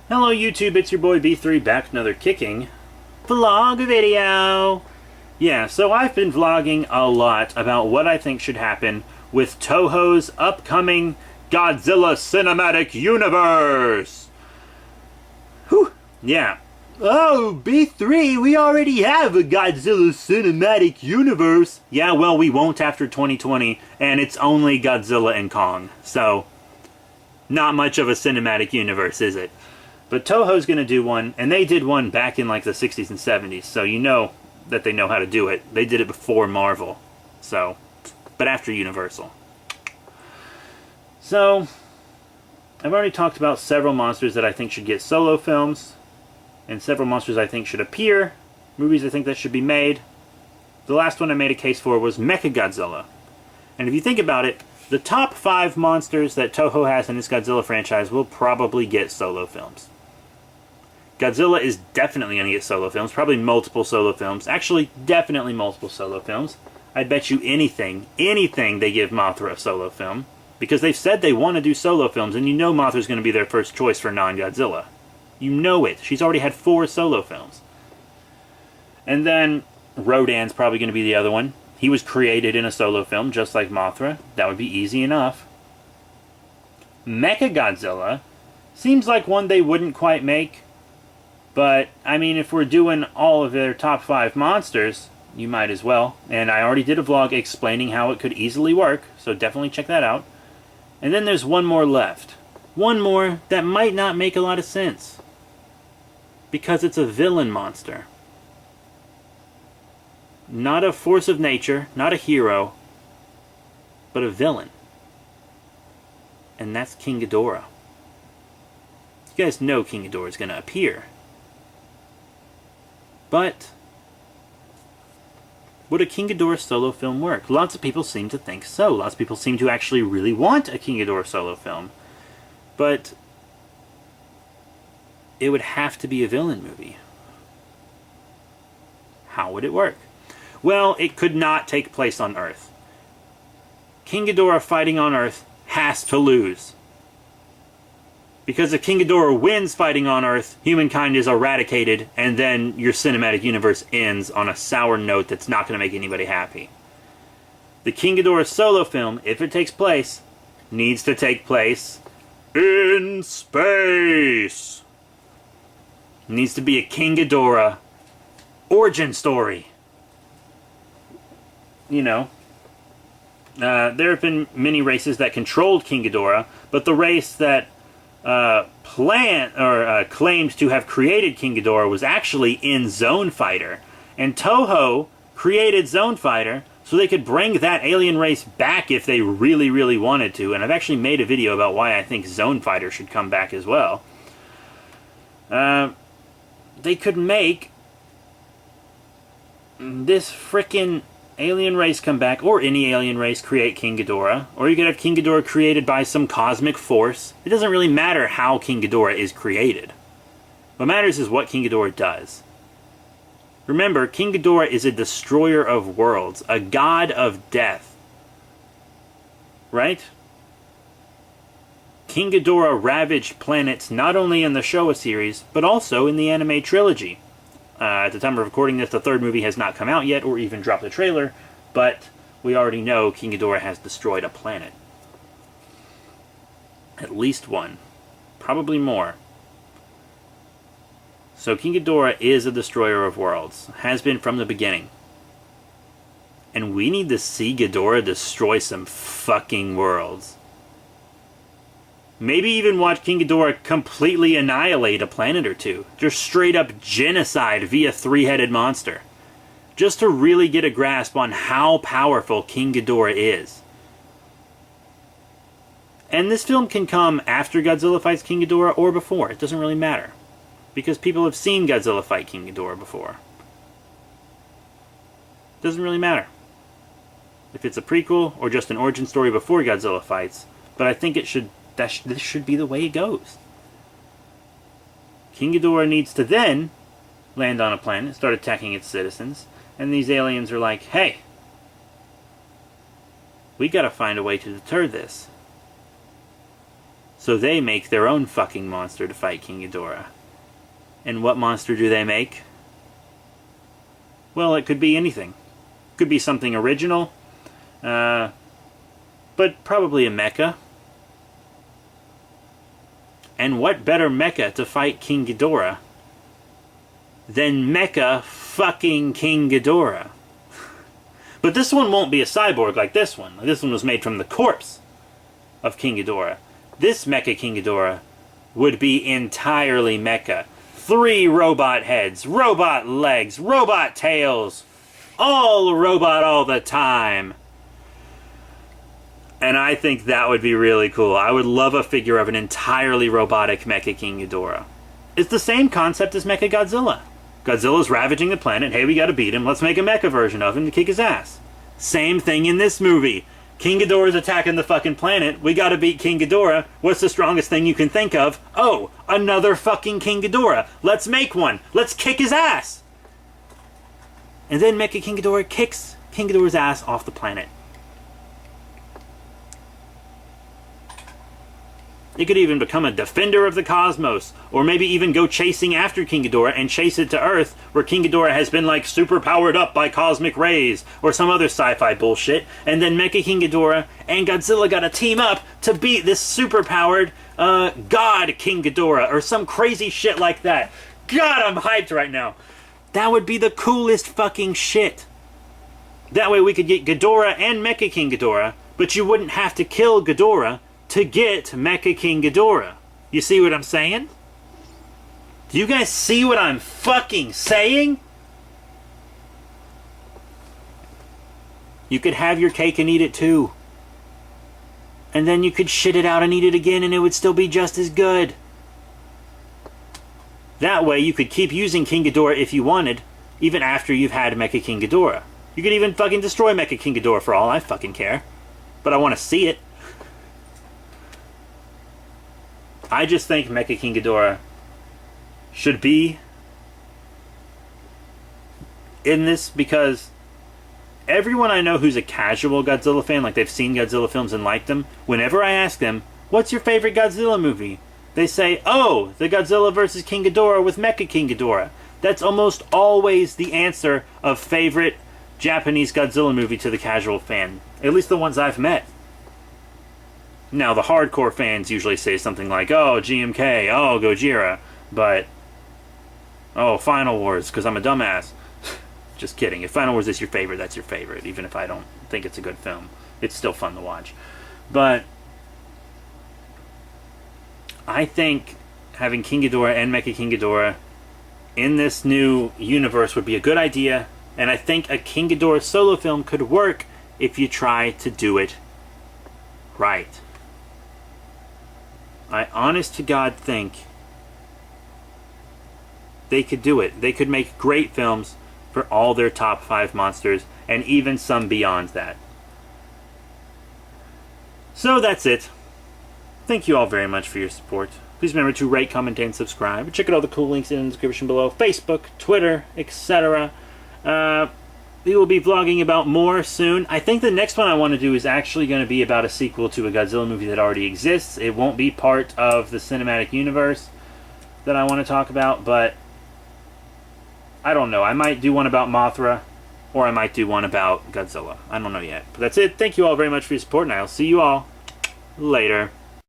Hello YouTube, it's your boy B3 back with another kicking vlog video. Yeah, so I've been vlogging a lot about what I think should happen with Toho's upcoming Godzilla Cinematic Universe. Whew, yeah. Oh, B3, we already have a Godzilla Cinematic Universe. Yeah, well, we won't after 2020, and it's only Godzilla and Kong, so not much of a cinematic universe, is it? But Toho's going to do one, and they did one back in like the 60s and 70s, so you know that they know how to do it. They did it before Marvel, so, but after Universal. So, I've already talked about several monsters that I think should get solo films, and several monsters I think should appear, movies I think that should be made. The last one I made a case for was Mecha-Godzilla. And if you think about it, the top 5 monsters that Toho has in its Godzilla franchise will probably get solo films. Godzilla is definitely going to get solo films, probably multiple solo films. Actually, definitely multiple solo films. I'd bet you anything they give Mothra a solo film. Because they've said they want to do solo films, and you know Mothra's going to be their first choice for non-Godzilla. You know it. She's already had 4 solo films. And then Rodan's probably going to be the other one. He was created in a solo film, just like Mothra. That would be easy enough. Mecha-Godzilla seems like one they wouldn't quite make. But, I mean, if we're doing all of their top 5 monsters, you might as well. And I already did a vlog explaining how it could easily work, so definitely check that out. And then there's one more left. One more that might not make a lot of sense. Because it's a villain monster. Not a force of nature, not a hero, but a villain. And that's King Ghidorah. You guys know King Ghidorah is going to appear. But would a King Ghidorah solo film work? Lots of people seem to think so. Lots of people seem to actually really want a King Ghidorah solo film. But it would have to be a villain movie. How would it work? Well, it could not take place on Earth. King Ghidorah fighting on Earth has to lose. Because if King Ghidorah wins fighting on Earth, humankind is eradicated, and then your cinematic universe ends on a sour note that's not going to make anybody happy. The King Ghidorah solo film, if it takes place, needs to take place in space. It needs to be a King Ghidorah origin story. You know, there have been many races that controlled King Ghidorah, but the race that claimed to have created King Ghidorah was actually in Zone Fighter. And Toho created Zone Fighter so they could bring that alien race back if they really, really wanted to. And I've actually made a video about why I think Zone Fighter should come back as well. They could make this frickin' alien race come back, or any alien race create King Ghidorah, or you could have King Ghidorah created by some cosmic force. It doesn't really matter how King Ghidorah is created. What matters is what King Ghidorah does. Remember, King Ghidorah is a destroyer of worlds, a god of death. Right? King Ghidorah ravaged planets not only in the Showa series, but also in the anime trilogy. At the time of recording this, the 3rd movie has not come out yet, or even dropped a trailer, but we already know King Ghidorah has destroyed a planet. At least one. Probably more. So King Ghidorah is a destroyer of worlds. Has been from the beginning. And we need to see Ghidorah destroy some fucking worlds. Maybe even watch King Ghidorah completely annihilate a planet or two. Just straight up genocide via 3-headed monster. Just to really get a grasp on how powerful King Ghidorah is. And this film can come after Godzilla fights King Ghidorah or before. It doesn't really matter. Because people have seen Godzilla fight King Ghidorah before. Doesn't really matter. If it's a prequel or just an origin story before Godzilla fights. But I think it should... this should be the way it goes. King Ghidorah needs to then land on a planet, start attacking its citizens, and these aliens are like, hey, we gotta find a way to deter this. So they make their own fucking monster to fight King Ghidorah. And what monster do they make? Well, it could be anything. Could be something original, but probably a mecha. And what better mecha to fight King Ghidorah than Mecha fucking King Ghidorah? But this one won't be a cyborg like this one. This one was made from the corpse of King Ghidorah. This mecha-king Ghidorah would be entirely mecha. 3 robot heads, robot legs, robot tails, all robot all the time. And I think that would be really cool. I would love a figure of an entirely robotic mecha-king Ghidorah. It's the same concept as Mecha-Godzilla. Godzilla's ravaging the planet. Hey, we gotta beat him. Let's make a mecha version of him to kick his ass. Same thing in this movie. King Ghidorah's attacking the fucking planet. We gotta beat King Ghidorah. What's the strongest thing you can think of? Oh, another fucking King Ghidorah. Let's make one. Let's kick his ass. And then Mecha King Ghidorah kicks King Ghidorah's ass off the planet. It could even become a defender of the cosmos, or maybe even go chasing after King Ghidorah and chase it to Earth, where King Ghidorah has been like super powered up by cosmic rays, or some other sci-fi bullshit, and then Mecha King Ghidorah and Godzilla gotta team up to beat this super powered God King Ghidorah, or some crazy shit like that. God, I'm hyped right now. That would be the coolest fucking shit. That way we could get Ghidorah and Mecha King Ghidorah, but you wouldn't have to kill Ghidorah to get Mecha King Ghidorah. You see what I'm saying? Do you guys see what I'm fucking saying? You could have your cake and eat it too. And then you could shit it out and eat it again and it would still be just as good. That way you could keep using King Ghidorah if you wanted, even after you've had Mecha King Ghidorah. You could even fucking destroy Mecha King Ghidorah for all I fucking care. But I want to see it. I just think Mecha King Ghidorah should be in this because everyone I know who's a casual Godzilla fan, like they've seen Godzilla films and liked them, whenever I ask them, what's your favorite Godzilla movie? They say, oh, the Godzilla vs. King Ghidorah with Mecha King Ghidorah. That's almost always the answer of favorite Japanese Godzilla movie to the casual fan. At least the ones I've met. Now, the hardcore fans usually say something like, oh, GMK, oh, Gojira, but, oh, Final Wars, because I'm a dumbass. Just kidding. If Final Wars is your favorite, that's your favorite, even if I don't think it's a good film. It's still fun to watch. But I think having King Ghidorah and Mecha King Ghidorah in this new universe would be a good idea, and I think a King Ghidorah solo film could work if you try to do it right. I honest to God think they could do it. They could make great films for all their top 5 monsters, and even some beyond that. So that's it. Thank you all very much for your support. Please remember to rate, comment, and subscribe. Check out all the cool links in the description below. Facebook, Twitter, etc. We will be vlogging about more soon. I think the next one I want to do is actually going to be about a sequel to a Godzilla movie that already exists. It won't be part of the cinematic universe that I want to talk about, but I don't know. I might do one about Mothra, or I might do one about Godzilla. I don't know yet. But that's it. Thank you all very much for your support, and I'll see you all later.